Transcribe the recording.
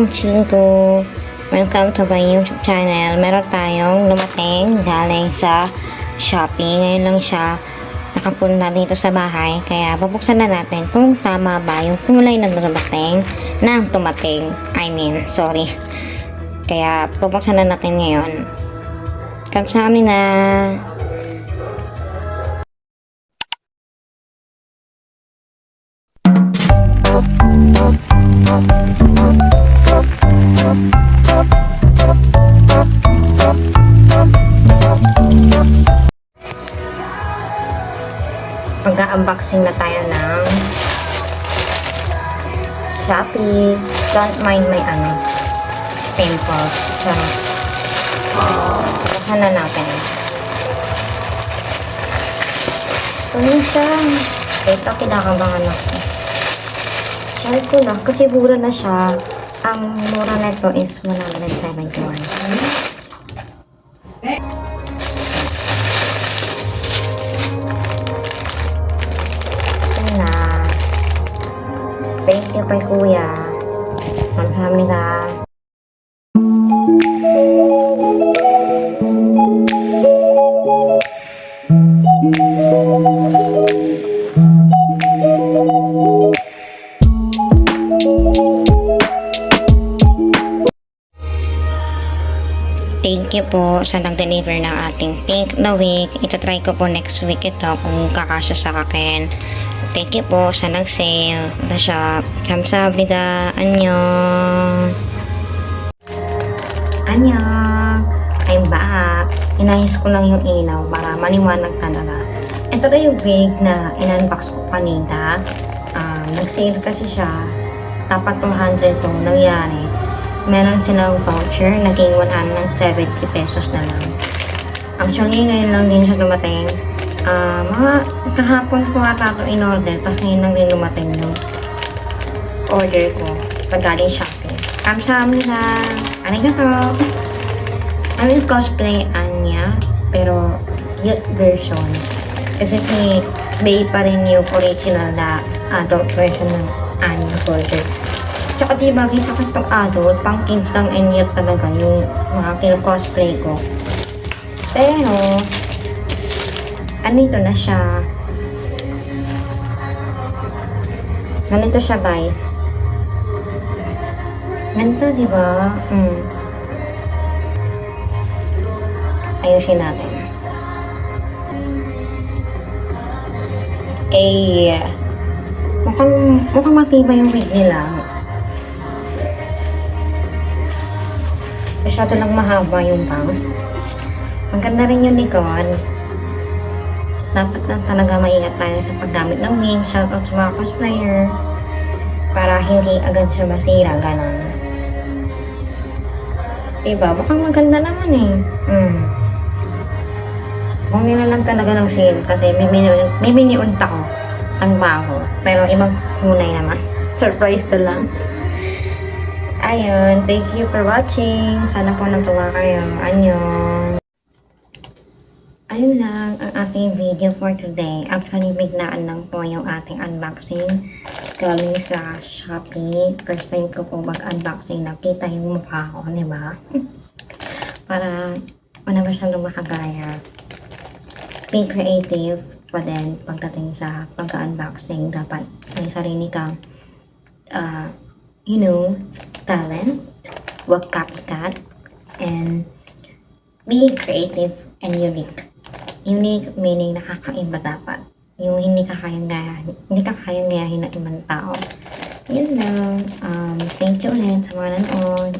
mga chingko! Welcome to my YouTube channel. Meron tayong lumating galing sa Shopee. Ngayon lang siya nakapunta dito sa bahay. Kaya babuksan na natin kung tama ba yung kulay na tumating. Sorry. Kaya babuksan na natin ngayon. Kamsahamnida. Mag-unboxing na tayo ng Shopee. Don't mind my pimples. Charot. Buksan na natin. Ito na siya. Ito, kinakabangan ako. Share ko na kasi mura na siya. Ang mura na ito is 171. Thank you kay Kuya. Kamsahamnida. Thank you po sa nag-deliver ng ating pink na wig. Ito-try ko po next week ito kung kakasya sa akin. Thank you po sa nag-sale. The shop. Kamsahamnida. Annyeong. Annyeong. I'm back. Inayos ko lang yung ilaw para maliwanag talaga. Ito na yung wig na in-unbox ko kanina. Nag-sale kasi siya. Dapat 200 po nangyari. Meron silang voucher, naging 170 pesos na lang. Actually, ngayon lang din siya dumating. Mga kahapon ko ata ito in-order, tapos ngayon lang din dumating yung order ko. Pagaling Shopee. Kamsahamnida. Arigato. I will cosplay Anya, pero youth version. Kasi si Bay pa rin yung original na adult version ng Anya version. Tsaka diba, kita ko itong adult, pang kids lang and youth talaga yung mga kino-cosplay ko. Pero, anito na siya. Ganito siya, guys. Ganito, diba? Ayusin natin. Mukhang matibay yung wig nila. Masyado lang mahaba yung bangs. Ang ganda rin yung likod. Dapat lang talaga maingat tayo sa paggamit ng wig. Shoutout sa mga cosplayer. Para hindi agad siya masira. Ganon. Diba? Mukhang maganda naman Kung nila lang talaga ng sale. Kasi may mini-unta ko. Ang baho. Pero ibang kulay naman. Surprise na lang. Ayun, thank you for watching. Sana po natuwa kayo. Annyeong. Ayun lang ang ating video for today. Actually, biglaan lang po yung ating unboxing. Galing sa Shopee. First time ko po mag-unboxing. Nakita yung mukha ko, di ba? Para wala masyadong makagaya. Be creative pa din pagdating sa pagka-unboxing. Dapat may sarili kang talent, wag copycat, and be creative and unique. Unique meaning nakakaiba dapat. Yung hindi ka kayang gayahin ng ibang tao. Yun lang. Thank you ulit sa mga nanood.